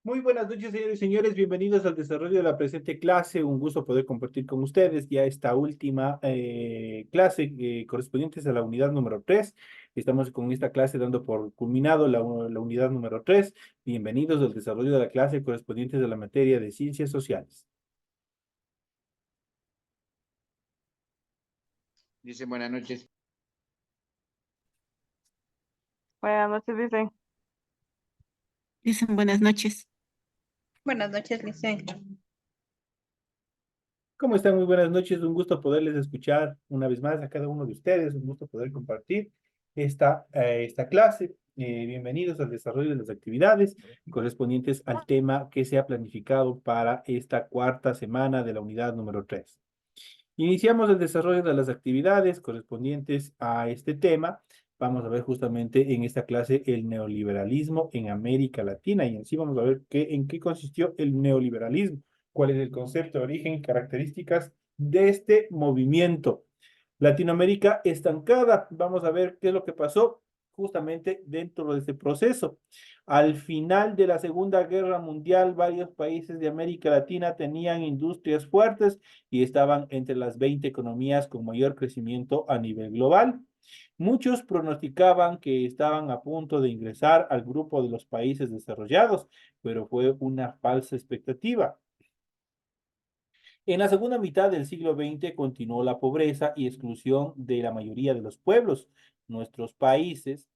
Muy buenas noches, señores y señores. Bienvenidos al desarrollo de la presente clase. Un gusto poder compartir con ustedes ya esta última clase correspondientes a la unidad número 3. Estamos con esta clase dando por culminado la unidad número 3. Bienvenidos al desarrollo de la clase correspondientes a la materia de ciencias sociales. Dice buenas noches. Buenas noches, dicen. Dicen buenas noches. Buenas noches, Licen. ¿Cómo están? Muy buenas noches. Un gusto poderles escuchar una vez más a cada uno de ustedes. Un gusto poder compartir esta clase. Bienvenidos al desarrollo de las actividades correspondientes al tema que se ha planificado para esta cuarta semana de la unidad número 3. Iniciamos el desarrollo de las actividades correspondientes a este tema. Vamos a ver justamente en esta clase el neoliberalismo en América Latina y así vamos a ver en qué consistió el neoliberalismo, cuál es el concepto, origen y características de este movimiento. Latinoamérica estancada, vamos a ver qué es lo que pasó justamente dentro de este proceso. Al final de la Segunda Guerra Mundial, varios países de América Latina tenían industrias fuertes y estaban entre las 20 economías con mayor crecimiento a nivel global. Muchos pronosticaban que estaban a punto de ingresar al grupo de los países desarrollados, pero fue una falsa expectativa. En la segunda mitad del siglo XX continuó la pobreza y exclusión de la mayoría de los pueblos. Nuestros países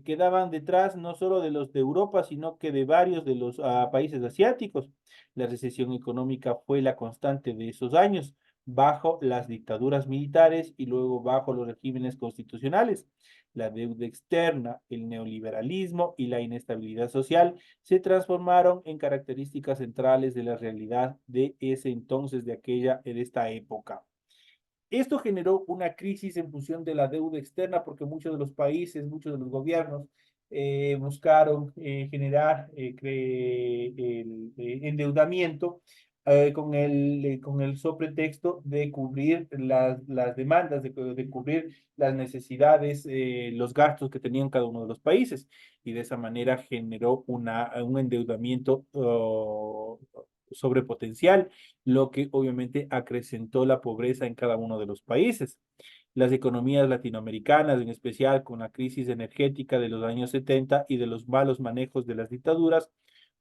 quedaban detrás no solo de los de Europa, sino que de varios de los países asiáticos. La recesión económica fue la constante de esos años, bajo las dictaduras militares y luego bajo los regímenes constitucionales. La deuda externa, el neoliberalismo y la inestabilidad social se transformaron en características centrales de la realidad de ese entonces, de esta época. Esto generó una crisis en función de la deuda externa porque muchos de los países, muchos de los gobiernos buscaron generar el endeudamiento con el sobretexto de cubrir las demandas, de cubrir las necesidades, los gastos que tenían cada uno de los países. Y de esa manera generó un endeudamiento sobrepotencial, lo que obviamente acrecentó la pobreza en cada uno de los países. Las economías latinoamericanas, en especial con la crisis energética de los años 70 y de los malos manejos de las dictaduras,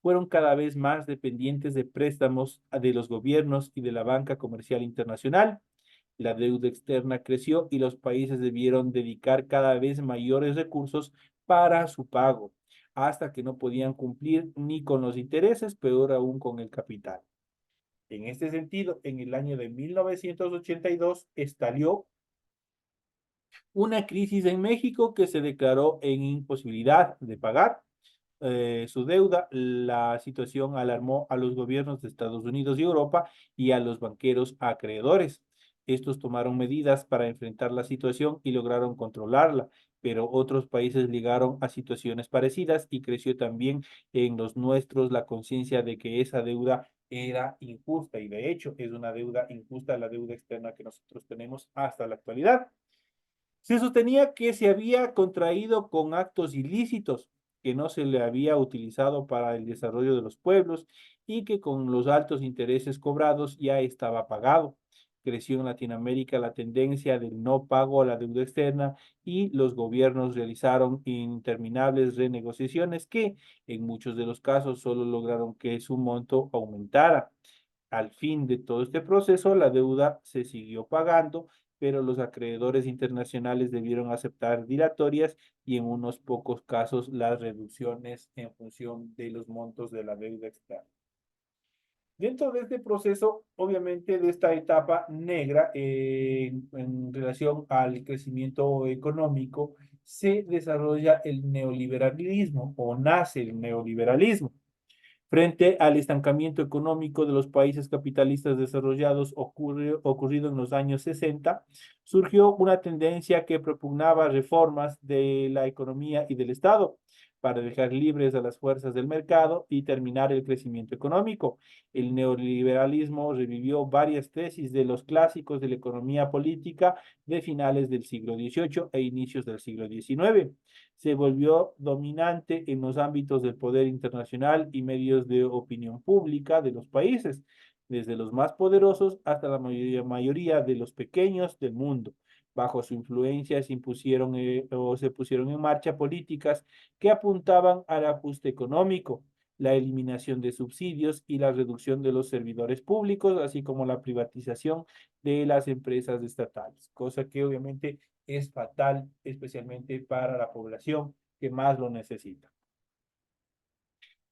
fueron cada vez más dependientes de préstamos de los gobiernos y de la banca comercial internacional. La deuda externa creció y los países debieron dedicar cada vez mayores recursos para su pago, hasta que no podían cumplir ni con los intereses, peor aún con el capital. En este sentido, en el año de 1982 estalló una crisis en México que se declaró en imposibilidad de pagar su deuda. La situación alarmó a los gobiernos de Estados Unidos y Europa y a los banqueros acreedores. Estos tomaron medidas para enfrentar la situación y lograron controlarla, pero otros países llegaron a situaciones parecidas y creció también en los nuestros la conciencia de que esa deuda era injusta y de hecho es una deuda injusta la deuda externa que nosotros tenemos hasta la actualidad. Se sostenía que se había contraído con actos ilícitos, que no se le había utilizado para el desarrollo de los pueblos y que con los altos intereses cobrados ya estaba pagado. Creció en Latinoamérica la tendencia del no pago a la deuda externa y los gobiernos realizaron interminables renegociaciones que en muchos de los casos solo lograron que su monto aumentara. Al fin de todo este proceso, la deuda se siguió pagando, pero los acreedores internacionales debieron aceptar dilatorias y en unos pocos casos las reducciones en función de los montos de la deuda externa. Dentro de este proceso, obviamente, de esta etapa negra en relación al crecimiento económico, se desarrolla el neoliberalismo o nace el neoliberalismo. Frente al estancamiento económico de los países capitalistas desarrollados ocurrido en los años 60, surgió una tendencia que propugnaba reformas de la economía y del Estado. para dejar libres a las fuerzas del mercado y terminar el crecimiento económico. El neoliberalismo revivió varias tesis de los clásicos de la economía política de finales del siglo XVIII e inicios del siglo XIX. Se volvió dominante en los ámbitos del poder internacional y medios de opinión pública de los países, desde los más poderosos hasta la mayoría de los pequeños del mundo. Bajo su influencia se impusieron o se pusieron en marcha políticas que apuntaban al ajuste económico, la eliminación de subsidios y la reducción de los servidores públicos, así como la privatización de las empresas estatales, cosa que obviamente es fatal, especialmente para la población que más lo necesita.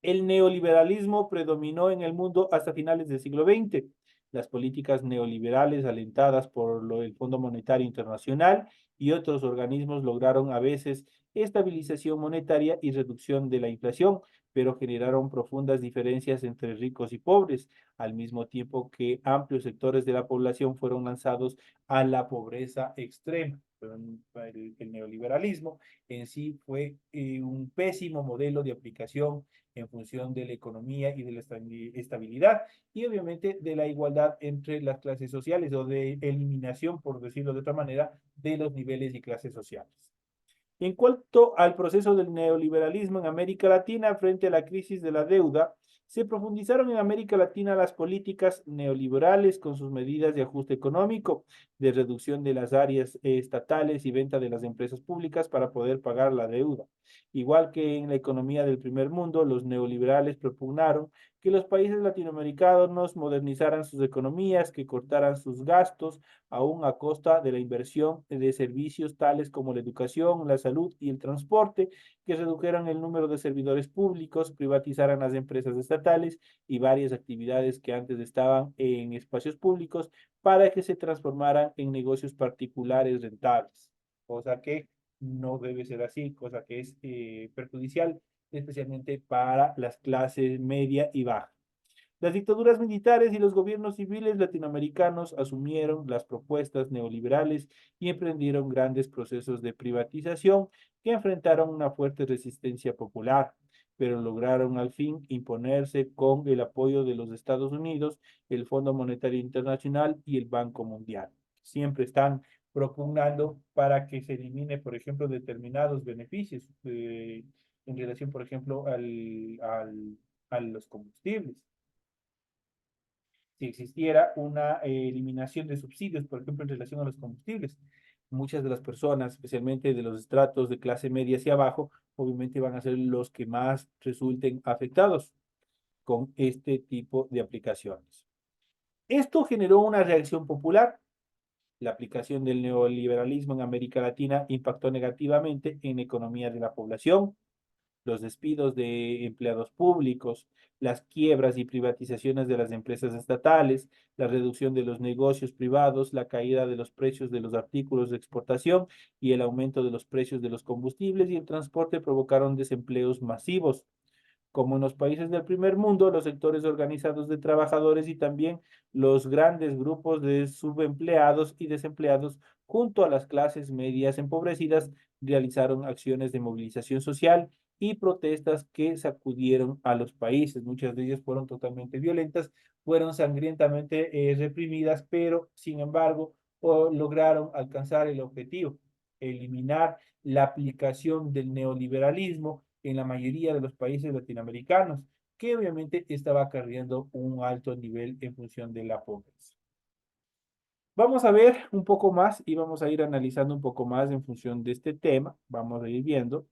El neoliberalismo predominó en el mundo hasta finales del siglo XX. Las políticas neoliberales alentadas por el Fondo Monetario Internacional y otros organismos lograron a veces estabilización monetaria y reducción de la inflación, pero generaron profundas diferencias entre ricos y pobres, al mismo tiempo que amplios sectores de la población fueron lanzados a la pobreza extrema. El neoliberalismo en sí fue un pésimo modelo de aplicación en función de la economía y de la estabilidad y obviamente de la igualdad entre las clases sociales o de eliminación, por decirlo de otra manera, de los niveles y clases sociales. En cuanto al proceso del neoliberalismo en América Latina frente a la crisis de la deuda, se profundizaron en América Latina las políticas neoliberales con sus medidas de ajuste económico, de reducción de las áreas estatales y venta de las empresas públicas para poder pagar la deuda. Igual que en la economía del primer mundo, los neoliberales propugnaron que los países latinoamericanos modernizaran sus economías, que cortaran sus gastos, aún a costa de la inversión de servicios tales como la educación, la salud y el transporte, que redujeran el número de servidores públicos, privatizaran las empresas estatales y varias actividades que antes estaban en espacios públicos para que se transformaran en negocios particulares rentables, cosa que no debe ser así, cosa que es perjudicial, especialmente para las clases media y baja. Las dictaduras militares y los gobiernos civiles latinoamericanos asumieron las propuestas neoliberales y emprendieron grandes procesos de privatización que enfrentaron una fuerte resistencia popular, pero lograron al fin imponerse con el apoyo de los Estados Unidos, el Fondo Monetario Internacional y el Banco Mundial. Siempre están propugnando para que se elimine, por ejemplo, determinados beneficios en relación, por ejemplo, a los combustibles. Si existiera una eliminación de subsidios, por ejemplo, en relación a los combustibles. Muchas de las personas, especialmente de los estratos de clase media hacia abajo, obviamente van a ser los que más resulten afectados con este tipo de aplicaciones. Esto generó una reacción popular. La aplicación del neoliberalismo en América Latina impactó negativamente en la economía de la población, los despidos de empleados públicos, las quiebras y privatizaciones de las empresas estatales, la reducción de los negocios privados, la caída de los precios de los artículos de exportación y el aumento de los precios de los combustibles y el transporte provocaron desempleos masivos. Como en los países del primer mundo, los sectores organizados de trabajadores y también los grandes grupos de subempleados y desempleados, junto a las clases medias empobrecidas, realizaron acciones de movilización social y protestas que sacudieron a los países. Muchas de ellas fueron totalmente violentas, fueron sangrientamente reprimidas, pero sin embargo lograron alcanzar el objetivo, eliminar la aplicación del neoliberalismo en la mayoría de los países latinoamericanos, que obviamente estaba acarreando un alto nivel en función de la pobreza. Vamos a ver un poco más y vamos a ir analizando un poco más en función de este tema. Vamos a ir viendo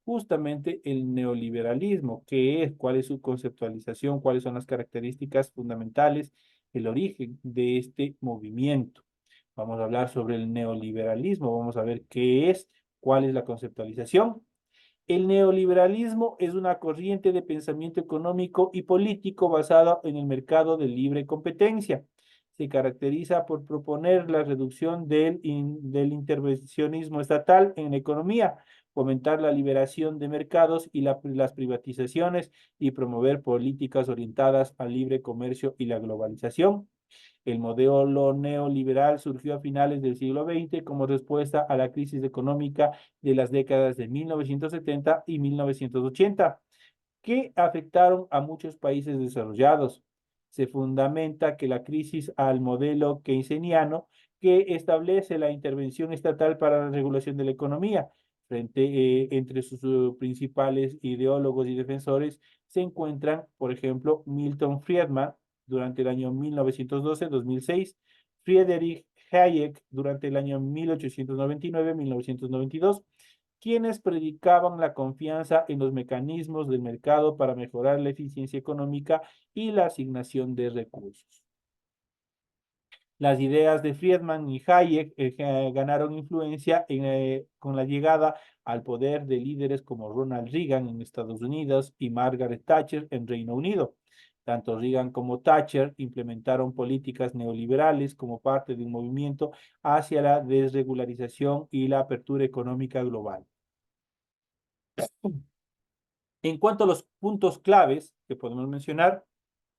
justamente el neoliberalismo, qué es, cuál es su conceptualización, cuáles son las características fundamentales, el origen de este movimiento. Vamos a hablar sobre el neoliberalismo, vamos a ver qué es, cuál es la conceptualización. El neoliberalismo es una corriente de pensamiento económico y político basada en el mercado de libre competencia. Se caracteriza por proponer la reducción del intervencionismo estatal en la economía, fomentar la liberación de mercados y las privatizaciones y promover políticas orientadas al libre comercio y la globalización. El modelo neoliberal surgió a finales del siglo XX como respuesta a la crisis económica de las décadas de 1970 y 1980, que afectaron a muchos países desarrollados. Se fundamenta que la crisis al modelo keynesiano que establece la intervención estatal para la regulación de la economía. Entre sus principales ideólogos y defensores se encuentran, por ejemplo, Milton Friedman durante el año 1912-2006, Friedrich Hayek durante el año 1899-1992, quienes predicaban la confianza en los mecanismos del mercado para mejorar la eficiencia económica y la asignación de recursos. Las ideas de Friedman y Hayek ganaron influencia con la llegada al poder de líderes como Ronald Reagan en Estados Unidos y Margaret Thatcher en Reino Unido. Tanto Reagan como Thatcher implementaron políticas neoliberales como parte de un movimiento hacia la desregularización y la apertura económica global. En cuanto a los puntos claves que podemos mencionar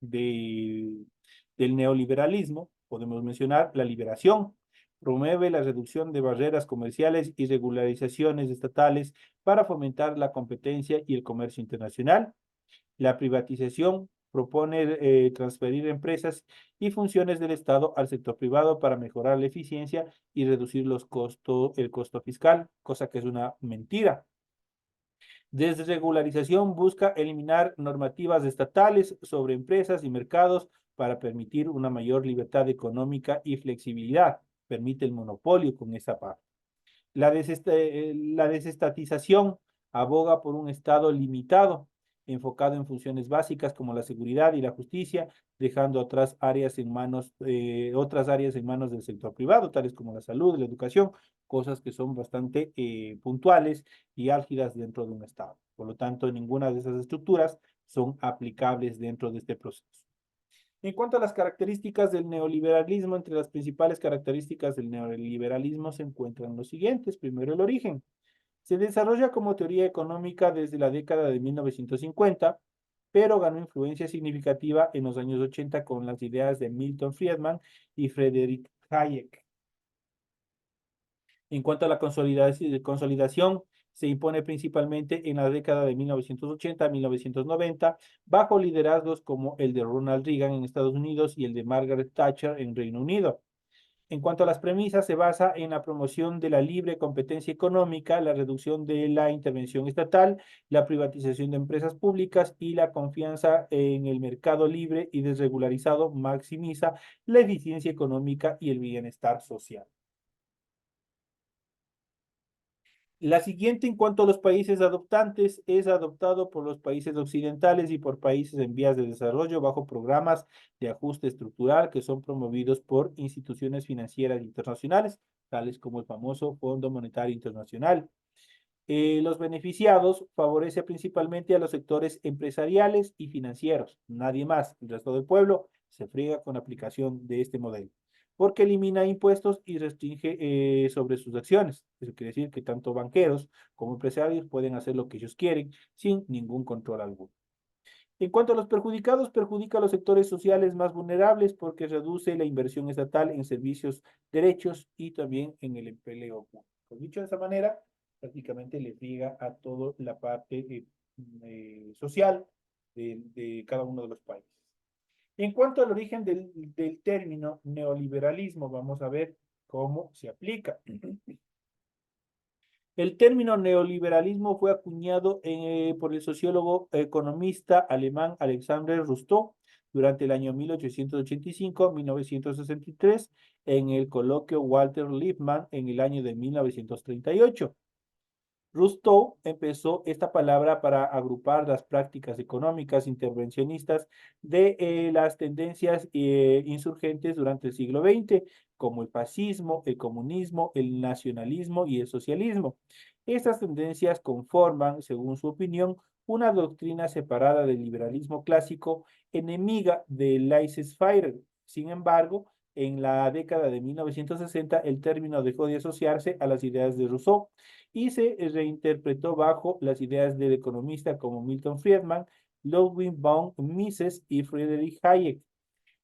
del neoliberalismo, podemos mencionar la liberación. Promueve la reducción de barreras comerciales y regularizaciones estatales para fomentar la competencia y el comercio internacional. La privatización propone transferir empresas y funciones del Estado al sector privado para mejorar la eficiencia y reducir el costo fiscal, cosa que es una mentira. Desregularización busca eliminar normativas estatales sobre empresas y mercados para permitir una mayor libertad económica y flexibilidad. Permite el monopolio con esa parte. La desestatización aboga por un Estado limitado, enfocado en funciones básicas como la seguridad y la justicia, dejando otras áreas en manos del sector privado, tales como la salud, la educación, cosas que son bastante puntuales y álgidas dentro de un Estado. Por lo tanto, ninguna de esas estructuras son aplicables dentro de este proceso. En cuanto a las características del neoliberalismo, entre las principales características del neoliberalismo se encuentran los siguientes. Primero, el origen. Se desarrolla como teoría económica desde la década de 1950, pero ganó influencia significativa en los años 80 con las ideas de Milton Friedman y Friedrich Hayek. En cuanto a la consolidación, se impone principalmente en la década de 1980 a 1990, bajo liderazgos como el de Ronald Reagan en Estados Unidos y el de Margaret Thatcher en Reino Unido. En cuanto a las premisas, se basa en la promoción de la libre competencia económica, la reducción de la intervención estatal, la privatización de empresas públicas y la confianza en el mercado libre y desregularizado maximiza la eficiencia económica y el bienestar social. La siguiente, en cuanto a los países adoptantes, es adoptado por los países occidentales y por países en vías de desarrollo bajo programas de ajuste estructural que son promovidos por instituciones financieras internacionales, tales como el famoso Fondo Monetario Internacional. Los beneficiados favorece principalmente a los sectores empresariales y financieros, nadie más. El resto del pueblo se friega con la aplicación de este modelo, porque elimina impuestos y restringe sobre sus acciones. Eso quiere decir que tanto banqueros como empresarios pueden hacer lo que ellos quieren sin ningún control alguno. En cuanto a los perjudicados, perjudica a los sectores sociales más vulnerables porque reduce la inversión estatal en servicios, derechos y también en el empleo público. Dicho de esa manera, prácticamente le friega a toda la parte social de cada uno de los países. En cuanto al origen del término neoliberalismo, vamos a ver cómo se aplica. El término neoliberalismo fue acuñado por el sociólogo economista alemán Alexander Rostow durante el año 1885-1963 en el coloquio Walter Lippmann en el año de 1938. Rostow empezó esta palabra para agrupar las prácticas económicas intervencionistas de las tendencias insurgentes durante el siglo XX, como el fascismo, el comunismo, el nacionalismo y el socialismo. Estas tendencias conforman, según su opinión, una doctrina separada del liberalismo clásico, enemiga del laissez-faire. Sin embargo, En la década de 1960, el término dejó de asociarse a las ideas de Rousseau y se reinterpretó bajo las ideas del economista como Milton Friedman, Ludwig von Mises y Friedrich Hayek.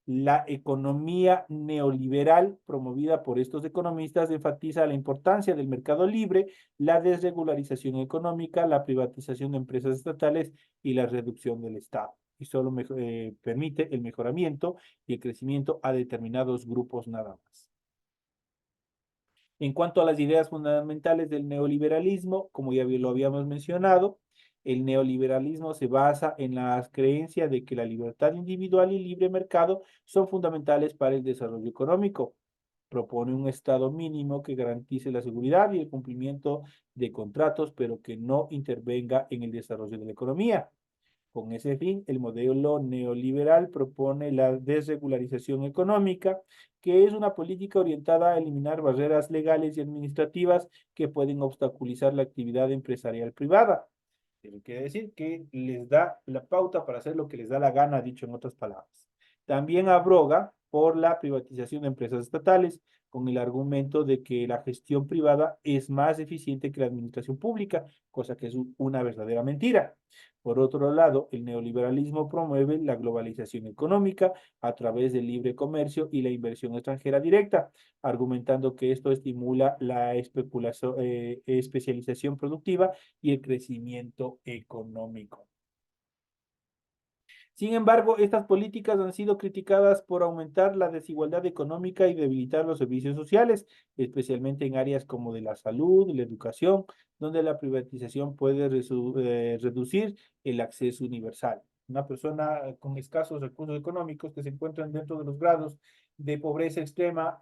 La economía neoliberal promovida por estos economistas enfatiza la importancia del mercado libre, la desregularización económica, la privatización de empresas estatales y la reducción del Estado. Y solo permite el mejoramiento y el crecimiento a determinados grupos nada más. En cuanto a las ideas fundamentales del neoliberalismo, como ya lo habíamos mencionado, el neoliberalismo se basa en la creencia de que la libertad individual y libre mercado son fundamentales para el desarrollo económico. Propone un estado mínimo que garantice la seguridad y el cumplimiento de contratos, pero que no intervenga en el desarrollo de la economía. Con ese fin, el modelo neoliberal propone la desregularización económica, que es una política orientada a eliminar barreras legales y administrativas que pueden obstaculizar la actividad empresarial privada. Eso quiere decir que les da la pauta para hacer lo que les da la gana, dicho en otras palabras. También abroga por la privatización de empresas estatales, con el argumento de que la gestión privada es más eficiente que la administración pública, cosa que es una verdadera mentira. Por otro lado, el neoliberalismo promueve la globalización económica a través del libre comercio y la inversión extranjera directa, argumentando que esto estimula la especialización productiva y el crecimiento económico. Sin embargo, estas políticas han sido criticadas por aumentar la desigualdad económica y debilitar los servicios sociales, especialmente en áreas como de la salud, la educación, donde la privatización puede reducir el acceso universal. Una persona con escasos recursos económicos que se encuentran dentro de los grados de pobreza extrema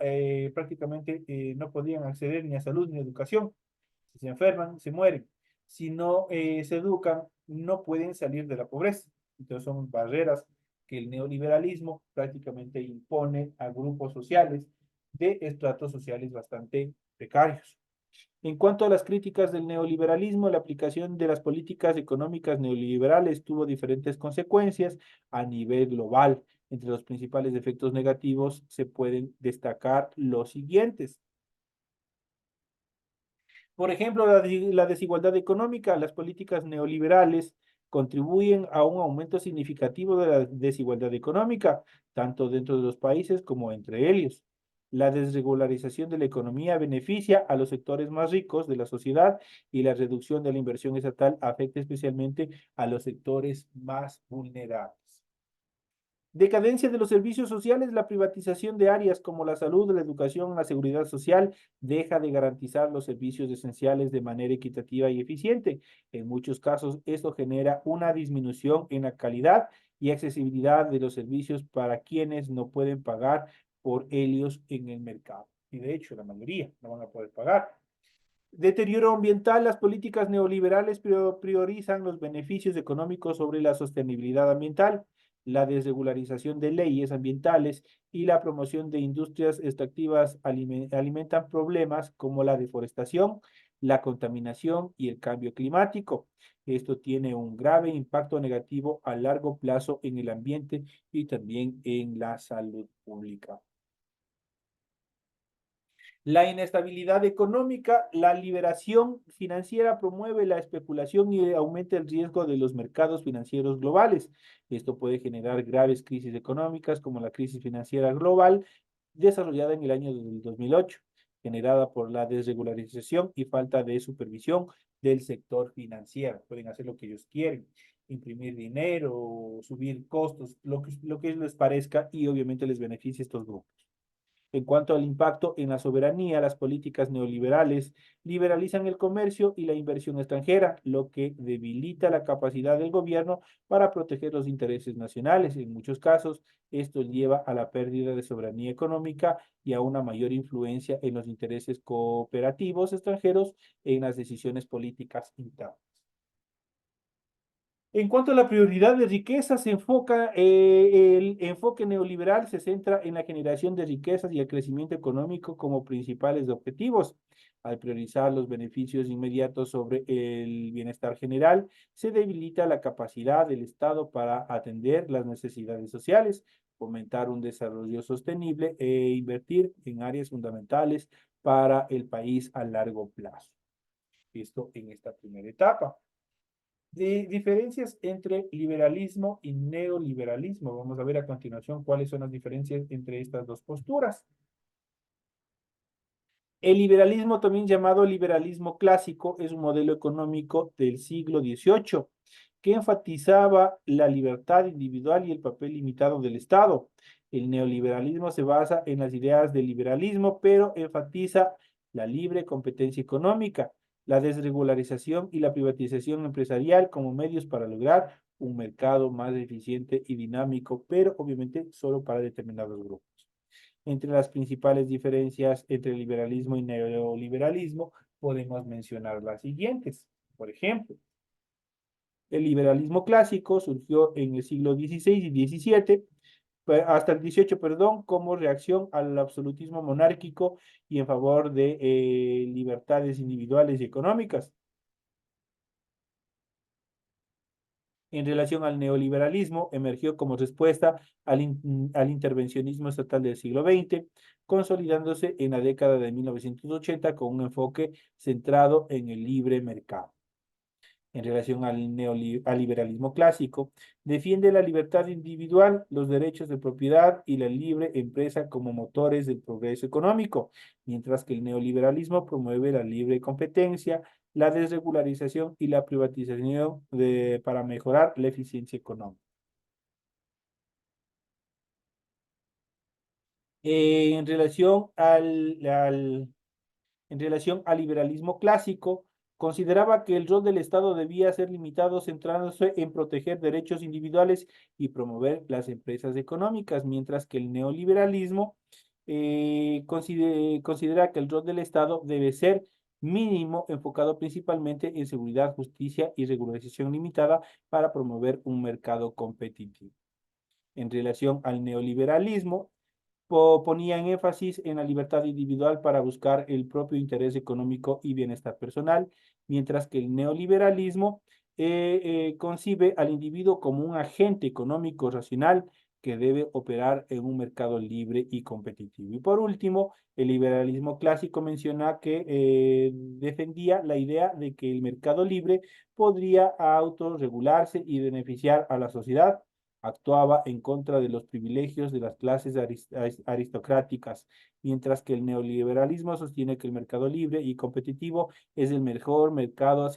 prácticamente no podían acceder ni a salud ni a educación. Si se enferman, se mueren. Si no se educan, no pueden salir de la pobreza. Entonces son barreras que el neoliberalismo prácticamente impone a grupos sociales de estratos sociales bastante precarios. En cuanto a las críticas del neoliberalismo, la aplicación de las políticas económicas neoliberales tuvo diferentes consecuencias a nivel global. Entre los principales efectos negativos se pueden destacar los siguientes. Por ejemplo, la desigualdad económica, las políticas neoliberales contribuyen a un aumento significativo de la desigualdad económica, tanto dentro de los países como entre ellos. La desregularización de la economía beneficia a los sectores más ricos de la sociedad y la reducción de la inversión estatal afecta especialmente a los sectores más vulnerables. Decadencia de los servicios sociales, la privatización de áreas como la salud, la educación, la seguridad social, deja de garantizar los servicios esenciales de manera equitativa y eficiente. En muchos casos, esto genera una disminución en la calidad y accesibilidad de los servicios para quienes no pueden pagar por ellos en el mercado. Y de hecho, la mayoría no van a poder pagar. Deterioro ambiental, las políticas neoliberales priorizan los beneficios económicos sobre la sostenibilidad ambiental, la desregularización de leyes ambientales y la promoción de industrias extractivas alimentan problemas como la deforestación, la contaminación y el cambio climático. Esto tiene un grave impacto negativo a largo plazo en el ambiente y también en la salud pública. La inestabilidad económica, la liberación financiera promueve la especulación y aumenta el riesgo de los mercados financieros globales. Esto puede generar graves crisis económicas como la crisis financiera global desarrollada en el año 2008, generada por la desregularización y falta de supervisión del sector financiero. Pueden hacer lo que ellos quieren, imprimir dinero, subir costos, lo que les parezca y obviamente les beneficia a estos grupos. En cuanto al impacto en la soberanía, las políticas neoliberales liberalizan el comercio y la inversión extranjera, lo que debilita la capacidad del gobierno para proteger los intereses nacionales. En muchos casos, esto lleva a la pérdida de soberanía económica y a una mayor influencia en los intereses cooperativos extranjeros en las decisiones políticas internas. En cuanto a la prioridad de riqueza, el enfoque neoliberal se centra en la generación de riquezas y el crecimiento económico como principales objetivos. Al priorizar los beneficios inmediatos sobre el bienestar general, se debilita la capacidad del Estado para atender las necesidades sociales. fomentar un desarrollo sostenible e invertir en áreas fundamentales para el país a largo plazo. Esto en esta primera etapa. De diferencias entre liberalismo y neoliberalismo. Vamos a ver a continuación cuáles son las diferencias entre estas dos posturas. El liberalismo, también llamado liberalismo clásico, es un modelo económico del siglo XVIII que enfatizaba la libertad individual y el papel limitado del Estado. El neoliberalismo se basa en las ideas del liberalismo, pero enfatiza la libre competencia económica, la desregularización y la privatización empresarial como medios para lograr un mercado más eficiente y dinámico, pero obviamente solo para determinados grupos. Entre las principales diferencias entre liberalismo y neoliberalismo podemos mencionar las siguientes. Por ejemplo, el liberalismo clásico surgió en el siglo XVI y XVII, hasta el XVIII, perdón, como reacción al absolutismo monárquico y en favor de libertades individuales y económicas. En relación al neoliberalismo, emergió como respuesta al intervencionismo estatal del siglo XX, consolidándose en la década de 1980 con un enfoque centrado en el libre mercado. En relación al liberalismo clásico, defiende la libertad individual, los derechos de propiedad y la libre empresa como motores del progreso económico, mientras que el neoliberalismo promueve la libre competencia, la desregularización y la privatización para mejorar la eficiencia económica. En relación en relación al liberalismo clásico, consideraba que el rol del Estado debía ser limitado centrándose en proteger derechos individuales y promover las empresas económicas, mientras que el neoliberalismo considera que el rol del Estado debe ser mínimo, enfocado principalmente en seguridad, justicia y regularización limitada para promover un mercado competitivo. En relación al neoliberalismo, ponían énfasis en la libertad individual para buscar el propio interés económico y bienestar personal, mientras que el neoliberalismo concibe al individuo como un agente económico racional que debe operar en un mercado libre y competitivo. Y por último, el liberalismo clásico menciona que defendía la idea de que el mercado libre podría autorregularse y beneficiar a la sociedad. Actuaba en contra de los privilegios de las clases aristocráticas, mientras que el neoliberalismo sostiene que el mercado libre y competitivo es el mejor mercado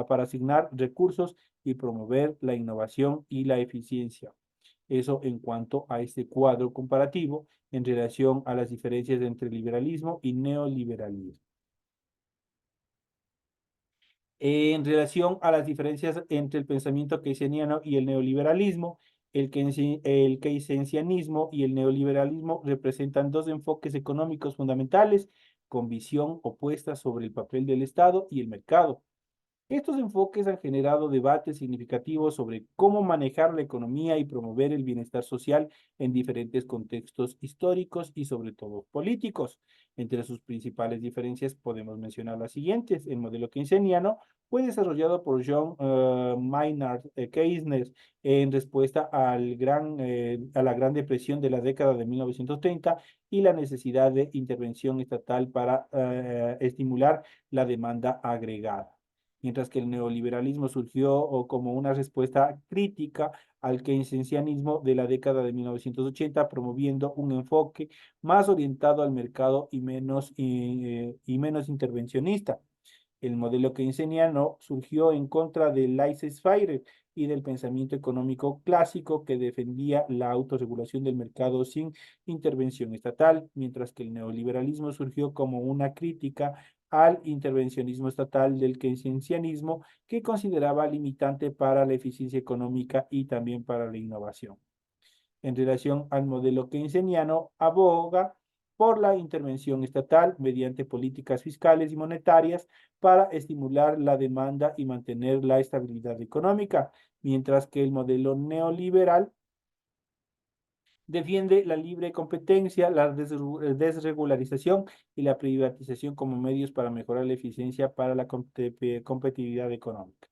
para asignar recursos y promover la innovación y la eficiencia. Eso en cuanto a este cuadro comparativo en relación a las diferencias entre liberalismo y neoliberalismo. En relación a las diferencias entre el pensamiento keynesiano y el neoliberalismo, el keynesianismo y el neoliberalismo representan dos enfoques económicos fundamentales con visión opuesta sobre el papel del Estado y el mercado. Estos enfoques han generado debates significativos sobre cómo manejar la economía y promover el bienestar social en diferentes contextos históricos y sobre todo políticos. Entre sus principales diferencias podemos mencionar las siguientes. El modelo keynesiano fue desarrollado por John Maynard Keynes en respuesta a la Gran Depresión de la década de 1930 y la necesidad de intervención estatal para estimular la demanda agregada, mientras que el neoliberalismo surgió como una respuesta crítica al keynesianismo de la década de 1980, promoviendo un enfoque más orientado al mercado y menos intervencionista. El modelo keynesiano surgió en contra del laissez-faire y del pensamiento económico clásico que defendía la autorregulación del mercado sin intervención estatal, mientras que el neoliberalismo surgió como una crítica al intervencionismo estatal del keynesianismo que consideraba limitante para la eficiencia económica y también para la innovación. En relación al modelo keynesiano, aboga por la intervención estatal mediante políticas fiscales y monetarias para estimular la demanda y mantener la estabilidad económica, mientras que el modelo neoliberal defiende la libre competencia, la desregularización y la privatización como medios para mejorar la eficiencia para la competitividad económica.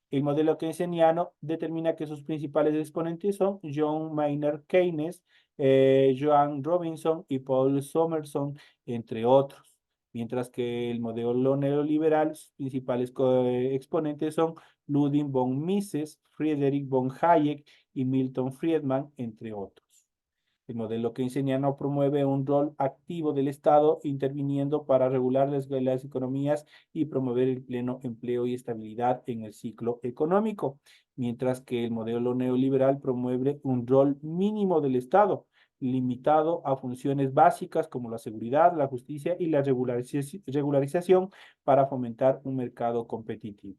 El modelo keynesiano determina que sus principales exponentes son John Maynard Keynes, Joan Robinson y Paul Summerson, entre otros. Mientras que el modelo neoliberal, sus principales exponentes son Ludwig von Mises, Friedrich von Hayek y Milton Friedman, entre otros. El modelo keynesiano promueve un rol activo del Estado interviniendo para regular las economías y promover el pleno empleo y estabilidad en el ciclo económico, mientras que el modelo neoliberal promueve un rol mínimo del Estado, limitado a funciones básicas como la seguridad, la justicia y la regularización para fomentar un mercado competitivo.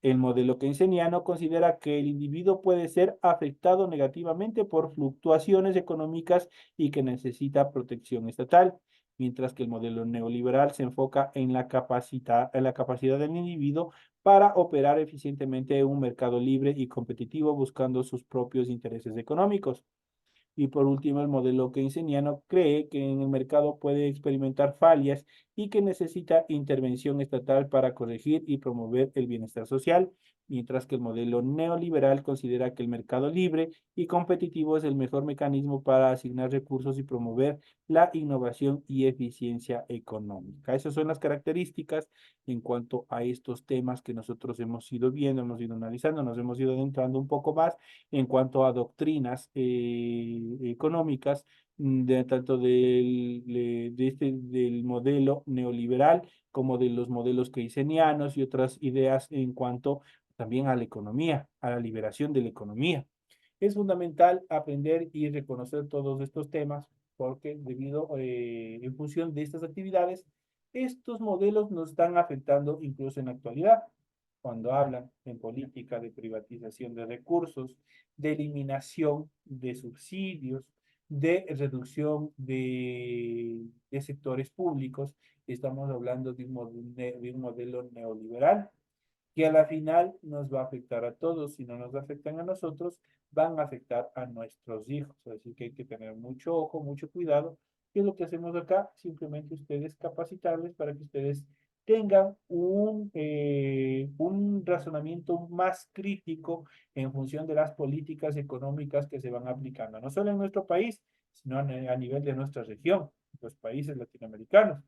El modelo keynesiano considera que el individuo puede ser afectado negativamente por fluctuaciones económicas y que necesita protección estatal, mientras que el modelo neoliberal se enfoca en la capacidad del individuo para operar eficientemente en un mercado libre y competitivo buscando sus propios intereses económicos. Y por último, el modelo keynesiano cree que en el mercado puede experimentar fallas y que necesita intervención estatal para corregir y promover el bienestar social, mientras que el modelo neoliberal considera que el mercado libre y competitivo es el mejor mecanismo para asignar recursos y promover la innovación y eficiencia económica. Esas son las características en cuanto a estos temas que nosotros hemos ido viendo, hemos ido analizando, nos hemos ido adentrando un poco más en cuanto a doctrinas económicas, tanto del modelo neoliberal como de los modelos keynesianos y otras ideas en cuanto también a la economía, a la liberación de la economía. Es fundamental aprender y reconocer todos estos temas porque en función de estas actividades, estos modelos nos están afectando incluso en la actualidad cuando hablan en política de privatización de recursos, de eliminación de subsidios, de reducción de sectores públicos. Estamos hablando de un modelo neoliberal que a la final nos va a afectar a todos. Si no nos afectan a nosotros, van a afectar a nuestros hijos. Así que hay que tener mucho ojo, mucho cuidado. ¿Qué es lo que hacemos acá? Simplemente ustedes capacitarles para que ustedes tengan un razonamiento más crítico en función de las políticas económicas que se van aplicando, no solo en nuestro país, sino a nivel de nuestra región, los países latinoamericanos.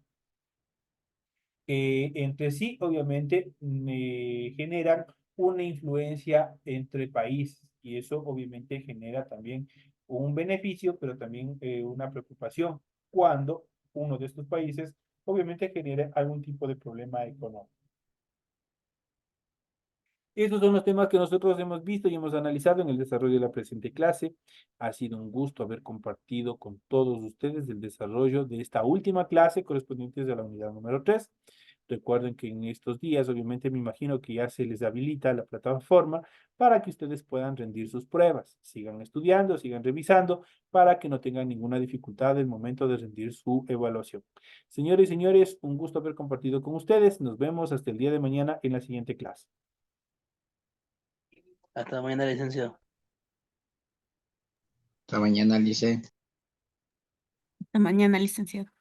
Entre sí, obviamente, generan una influencia entre países y eso obviamente genera también un beneficio, pero también una preocupación cuando uno de estos países obviamente genere algún tipo de problema económico. Estos son los temas que nosotros hemos visto y hemos analizado en el desarrollo de la presente clase. Ha sido un gusto haber compartido con todos ustedes el desarrollo de esta última clase correspondiente a la unidad número 3. Recuerden que en estos días, obviamente, me imagino que ya se les habilita la plataforma para que ustedes puedan rendir sus pruebas. Sigan estudiando, sigan revisando para que no tengan ninguna dificultad en el momento de rendir su evaluación. Señores y señores, un gusto haber compartido con ustedes. Nos vemos hasta el día de mañana en la siguiente clase. Hasta mañana, licenciado. Hasta mañana, Lice. Hasta mañana, licenciado.